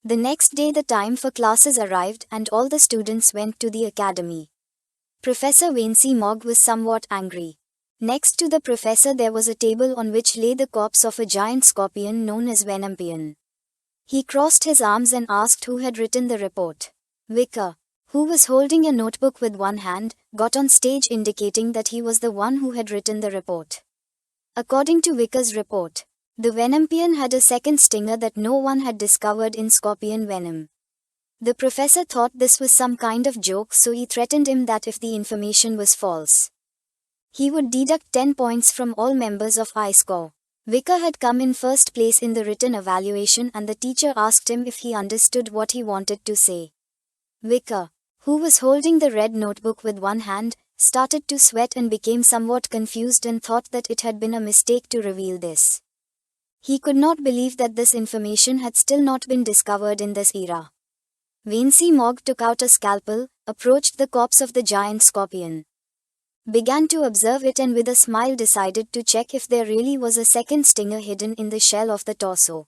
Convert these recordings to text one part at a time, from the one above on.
The next day the time for classes arrived and all the students went to the academy. Professor Vincey Mogg was somewhat angry. Next to the professor there was a table on which lay the corpse of a giant scorpion known as Venompion. He crossed his arms and asked who had written the report. Vicar, who was holding a notebook with one hand, got on stage indicating that he was the one who had written the report. According to Vicar's report, the Venompion had a second stinger that no one had discovered in scorpion venom. The professor thought this was some kind of joke, so he threatened him that if the information was false, he would deduct 10 points from all members of I-Score. Vicar had come in first place in the written evaluation and the teacher asked him if he understood what he wanted to say. Vicar, who was holding the red notebook with one hand, started to sweat and became somewhat confused and thought that it had been a mistake to reveal this. He could not believe that this information had still not been discovered in this era. Vincey Mogg took out a scalpel, approached the corpse of the giant scorpion, began to observe it and with a smile decided to check if there really was a second stinger hidden in the shell of the torso.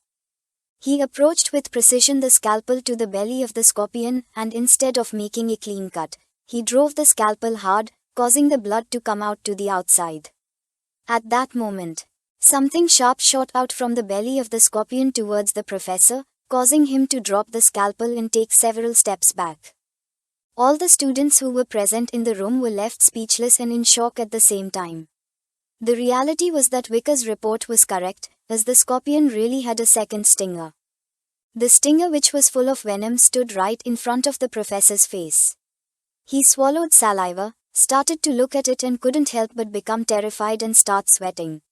He approached with precision the scalpel to the belly of the scorpion and instead of making a clean cut, he drove the scalpel hard, causing the blood to come out to the outside. At that moment, something sharp shot out from the belly of the scorpion towards the professor, causing him to drop the scalpel and take several steps back. All the students who were present in the room were left speechless and in shock at the same time. The reality was that Vicar's report was correct, as the scorpion really had a second stinger. The stinger, which was full of venom, stood right in front of the professor's face. He swallowed saliva, started to look at it and couldn't help but become terrified and start sweating.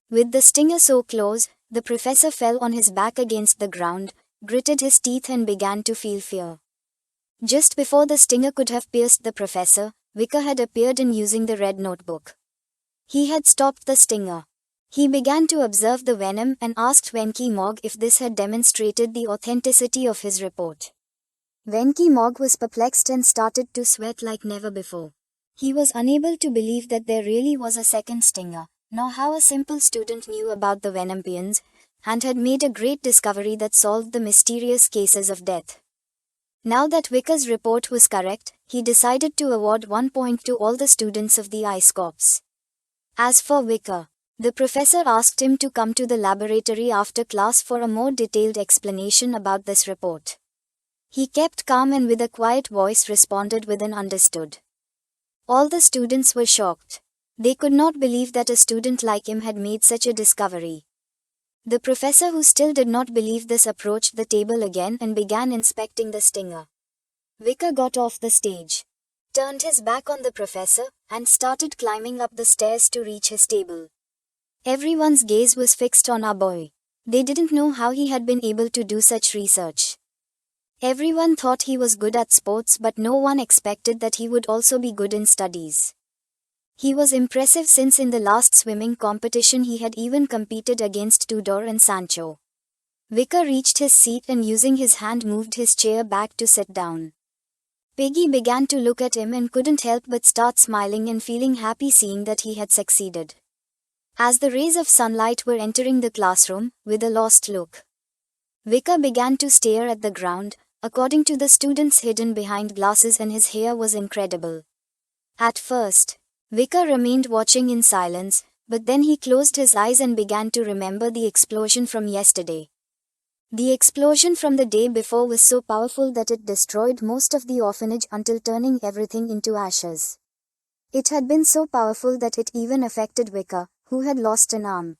With the stinger so close, the professor fell on his back against the ground, gritted his teeth and began to feel fear. Just before the stinger could have pierced the professor, Vicar had appeared in using the red notebook. He had stopped the stinger. He began to observe the venom and asked Vincey Mogg if this had demonstrated the authenticity of his report. Vincey Mogg was perplexed and started to sweat like never before. He was unable to believe that there really was a second stinger, nor how a simple student knew about the Venompions, and had made a great discovery that solved the mysterious cases of death. Now that Vicar's report was correct, he decided to award 1 point to all the students of the I-Corps. As for Vicar, the professor asked him to come to the laboratory after class for a more detailed explanation about this report. He kept calm and with a quiet voice responded with an understood. All the students were shocked. They could not believe that a student like him had made such a discovery. The professor, who still did not believe this, approached the table again and began inspecting the stinger. Vicar got off the stage, turned his back on the professor, and started climbing up the stairs to reach his table. Everyone's gaze was fixed on our boy. They didn't know how he had been able to do such research. Everyone thought he was good at sports, but no one expected that he would also be good in studies. He was impressive since in the last swimming competition he had even competed against Tudor and Sancho. Vicar reached his seat and using his hand moved his chair back to sit down. Peggy began to look at him and couldn't help but start smiling and feeling happy seeing that he had succeeded. As the rays of sunlight were entering the classroom, with a lost look, Vicar began to stare at the ground, according to the students hidden behind glasses, and his hair was incredible. At first, Vicar remained watching in silence, but then he closed his eyes and began to remember the explosion from yesterday. The explosion from the day before was so powerful that it destroyed most of the orphanage until turning everything into ashes. It had been so powerful that it even affected Vicar, who had lost an arm,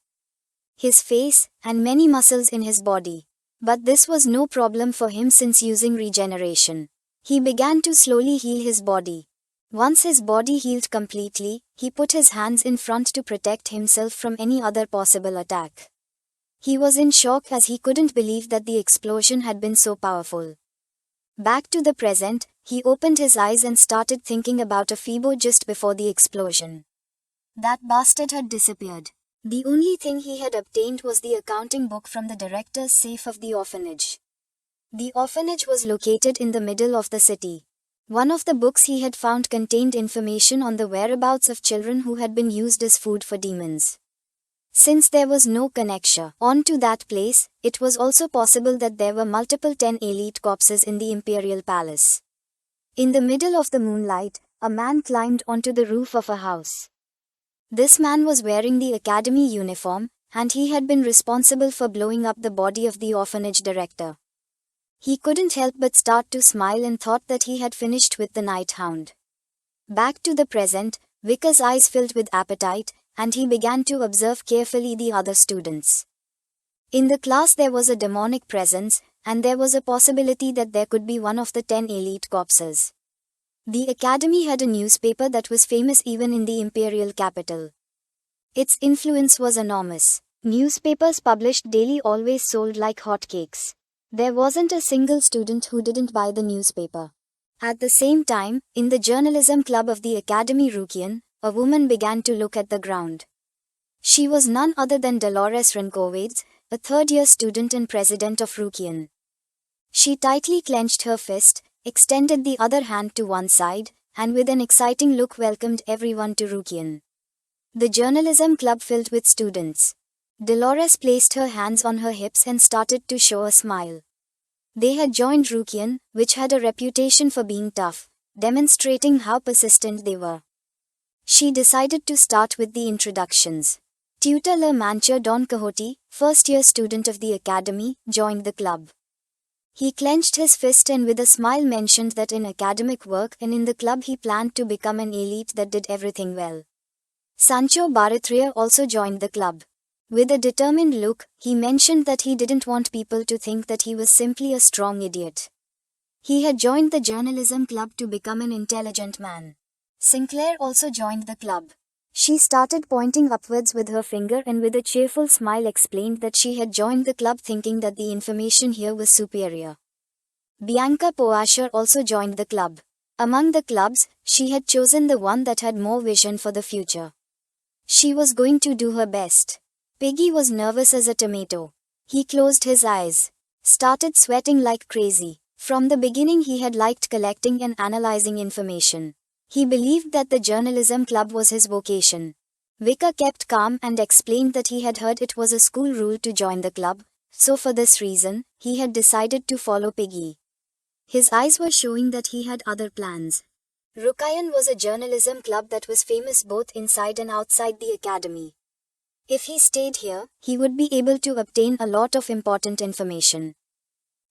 his face, and many muscles in his body. But this was no problem for him since using regeneration, he began to slowly heal his body. Once his body healed completely, he put his hands in front to protect himself from any other possible attack. He was in shock as he couldn't believe that the explosion had been so powerful. Back to the present, he opened his eyes and started thinking about a Phoebo just before the explosion. That bastard had disappeared. The only thing he had obtained was the accounting book from the director's safe of the orphanage. The orphanage was located in the middle of the city. One of the books he had found contained information on the whereabouts of children who had been used as food for demons. Since there was no connection on to that place, it was also possible that there were multiple 10 elite corpses in the imperial palace. In the middle of the moonlight, a man climbed onto the roof of a house. This man was wearing the academy uniform, and he had been responsible for blowing up the body of the orphanage director. He couldn't help but start to smile and thought that he had finished with the night hound. Back to the present, Vikar's eyes filled with appetite, and he began to observe carefully the other students. In the class there was a demonic presence, and there was a possibility that there could be one of the 10 elite corpses. The academy had a newspaper that was famous even in the imperial capital. Its influence was enormous. Newspapers published daily always sold like hotcakes. There wasn't a single student who didn't buy the newspaper. At the same time, in the journalism club of the Academy Rukian, a woman began to look at the ground. She was none other than Dolores Renkovades, a third-year student and president of Rukian. She tightly clenched her fist, extended the other hand to one side, and with an exciting look welcomed everyone to Rukian. The journalism club filled with students. Dolores placed her hands on her hips and started to show a smile. They had joined Rukian, which had a reputation for being tough, demonstrating how persistent they were. She decided to start with the introductions. Tutor Le Mancher Don Quixote, first-year student of the academy, joined the club. He clenched his fist and with a smile mentioned that in academic work and in the club he planned to become an elite that did everything well. Sancho Baratrier also joined the club. With a determined look, he mentioned that he didn't want people to think that he was simply a strong idiot. He had joined the journalism club to become an intelligent man. Sinclair also joined the club. She started pointing upwards with her finger and with a cheerful smile explained that she had joined the club thinking that the information here was superior. Bianca Poasher also joined the club. Among the clubs, she had chosen the one that had more vision for the future. She was going to do her best. Piggy was nervous as a tomato. He closed his eyes, started sweating like crazy. From the beginning he had liked collecting and analyzing information. He believed that the journalism club was his vocation. Vikar kept calm and explained that he had heard it was a school rule to join the club, so for this reason, he had decided to follow Piggy. His eyes were showing that he had other plans. Rukian was a journalism club that was famous both inside and outside the academy. If he stayed here, he would be able to obtain a lot of important information.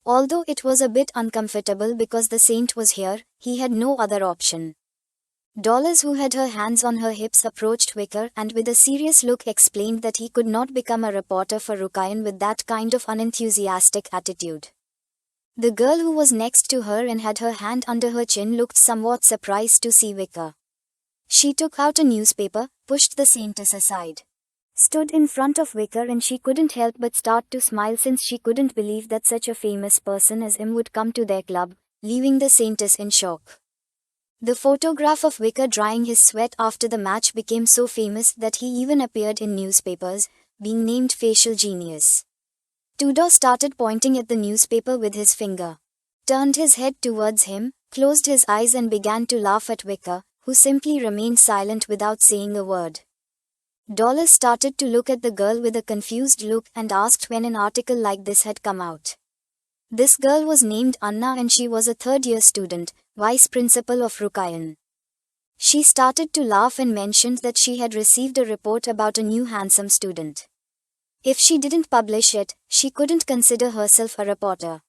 Although it was a bit uncomfortable because the saint was here, he had no other option. Dolores, who had her hands on her hips, approached Vikar and with a serious look explained that he could not become a reporter for Rukian with that kind of unenthusiastic attitude. The girl who was next to her and had her hand under her chin looked somewhat surprised to see Vikar. She took out a newspaper, pushed the saintess aside, stood in front of Vikar, and she couldn't help but start to smile since she couldn't believe that such a famous person as him would come to their club, leaving the saintess in shock. The photograph of Vikar drying his sweat after the match became so famous that he even appeared in newspapers, being named Facial Genius. Tudor started pointing at the newspaper with his finger, turned his head towards him, closed his eyes and began to laugh at Vikar, who simply remained silent without saying a word. Dolores started to look at the girl with a confused look and asked when an article like this had come out. This girl was named Anna and she was a third-year student, vice principal of Rukian. She started to laugh and mentioned that she had received a report about a new handsome student. If she didn't publish it, she couldn't consider herself a reporter.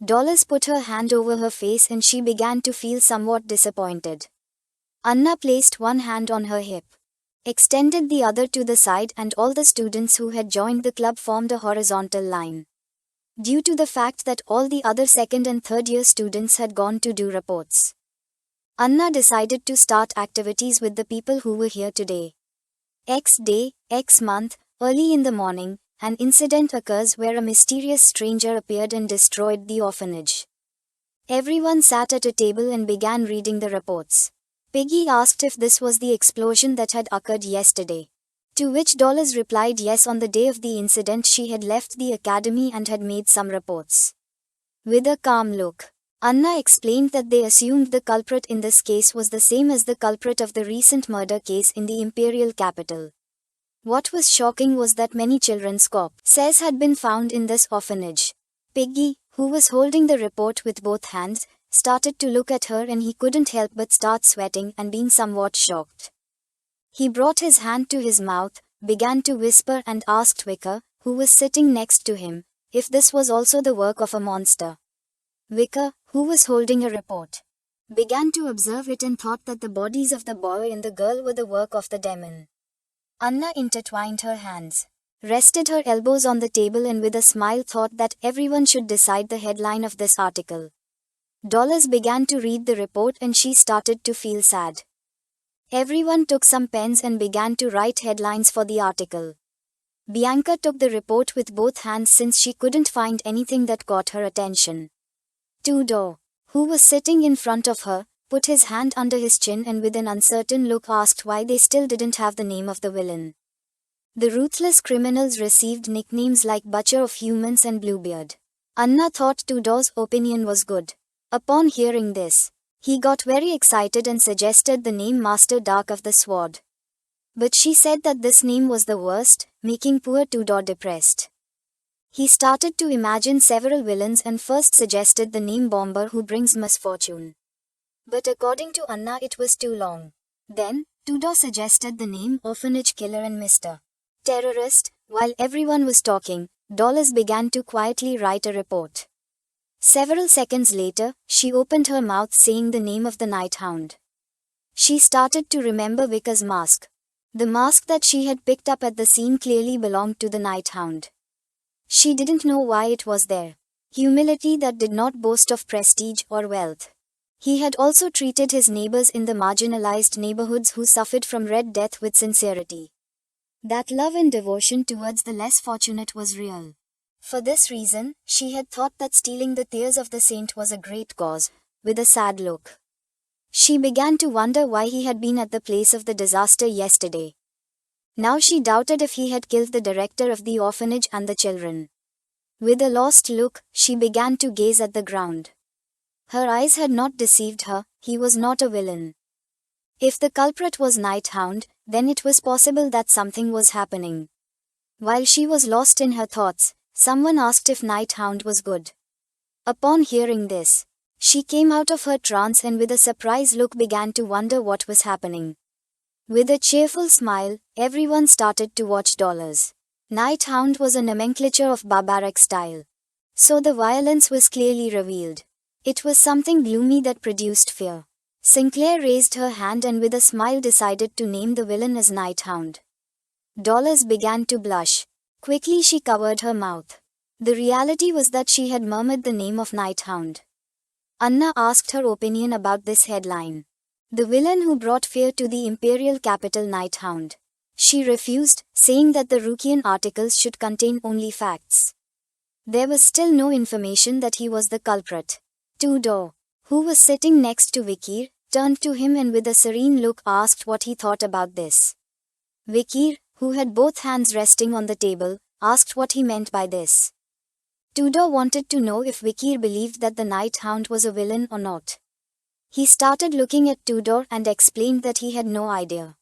Dolores put her hand over her face and she began to feel somewhat disappointed. Anna placed one hand on her hip, extended the other to the side, and all the students who had joined the club formed a horizontal line. Due to the fact that all the other second and third year students had gone to do reports, Anna decided to start activities with the people who were here today. X day, X month, early in the morning, an incident occurs where a mysterious stranger appeared and destroyed the orphanage. Everyone sat at a table and began reading the reports. Piggy asked if this was the explosion that had occurred yesterday. To which Dolores replied yes, on the day of the incident she had left the academy and had made some reports. With a calm look, Anna explained that they assumed the culprit in this case was the same as the culprit of the recent murder case in the imperial capital. What was shocking was that many children's corpses had been found in this orphanage. Piggy, who was holding the report with both hands, started to look at her and he couldn't help but start sweating and being somewhat shocked. He brought his hand to his mouth, began to whisper and asked Vicar, who was sitting next to him, if this was also the work of a monster. Vicar, who was holding a report, began to observe it and thought that the bodies of the boy and the girl were the work of the demon. Anna intertwined her hands, rested her elbows on the table and with a smile thought that everyone should decide the headline of this article. Dollars began to read the report and she started to feel sad. Everyone took some pens and began to write headlines for the article. Bianca took the report with both hands since she couldn't find anything that caught her attention. Tudor, who was sitting in front of her, put his hand under his chin and with an uncertain look asked why they still didn't have the name of the villain. The ruthless criminals received nicknames like Butcher of Humans and Bluebeard. Anna thought Tudor's opinion was good. Upon hearing this, he got very excited and suggested the name Master Dark of the Sword. But she said that this name was the worst, making poor Tudor depressed. He started to imagine several villains and first suggested the name Bomber who brings misfortune. But according to Anna it was too long. Then, Tudor suggested the name Orphanage Killer and Mr. Terrorist. While everyone was talking, Dollars began to quietly write a report. Several seconds later, she opened her mouth saying the name of the Night Hound. She started to remember Vicar's mask. The mask that she had picked up at the scene clearly belonged to the Night Hound. She didn't know why it was there. Humility that did not boast of prestige or wealth. He had also treated his neighbors in the marginalized neighborhoods who suffered from Red Death with sincerity. That love and devotion towards the less fortunate was real. For this reason, she had thought that stealing the tears of the saint was a great cause, with a sad look. She began to wonder why he had been at the place of the disaster yesterday. Now she doubted if he had killed the director of the orphanage and the children. With a lost look, she began to gaze at the ground. Her eyes had not deceived her, he was not a villain. If the culprit was Night Hound, then it was possible that something was happening. While she was lost in her thoughts, someone asked if Night Hound was good. Upon hearing this, she came out of her trance and with a surprised look began to wonder what was happening. With a cheerful smile, everyone started to watch Dollars. Night Hound was a nomenclature of barbaric style. So the violence was clearly revealed. It was something gloomy that produced fear. Sinclair raised her hand and with a smile decided to name the villain as Night Hound. Dollars began to blush. Quickly she covered her mouth. The reality was that she had murmured the name of Night Hound. Anna asked her opinion about this headline. The villain who brought fear to the imperial capital Night Hound. She refused, saying that the Rukian articles should contain only facts. There was still no information that he was the culprit. Tudor, who was sitting next to Vikir, turned to him and with a serene look asked what he thought about this. Vikir, who had both hands resting on the table, asked what he meant by this. Tudor wanted to know if Vikir believed that the Night Hound was a villain or not. He started looking at Tudor and explained that he had no idea.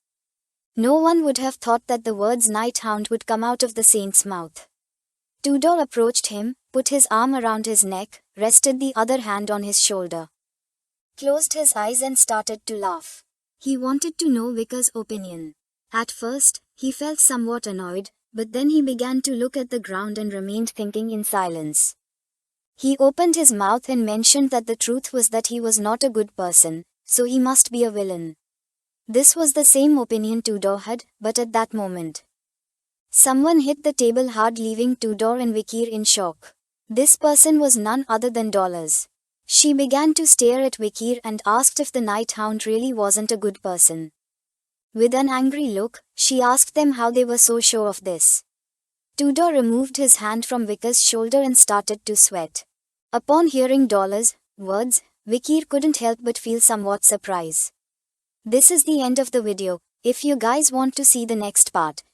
No one would have thought that the words Night Hound would come out of the saint's mouth. Tudor approached him, put his arm around his neck, rested the other hand on his shoulder, closed his eyes and started to laugh. He wanted to know Vicar's opinion. At first, he felt somewhat annoyed, but then he began to look at the ground and remained thinking in silence. He opened his mouth and mentioned that the truth was that he was not a good person, so he must be a villain. This was the same opinion Tudor had, but at that moment, someone hit the table hard, leaving Tudor and Vikir in shock. This person was none other than Dollars. She began to stare at Vikir and asked if the Night Hound really wasn't a good person. With an angry look, she asked them how they were so sure of this. Tudor removed his hand from Vikar's shoulder and started to sweat. Upon hearing Dollars' words, Vikir couldn't help but feel somewhat surprised. This is the end of the video. If you guys want to see the next part,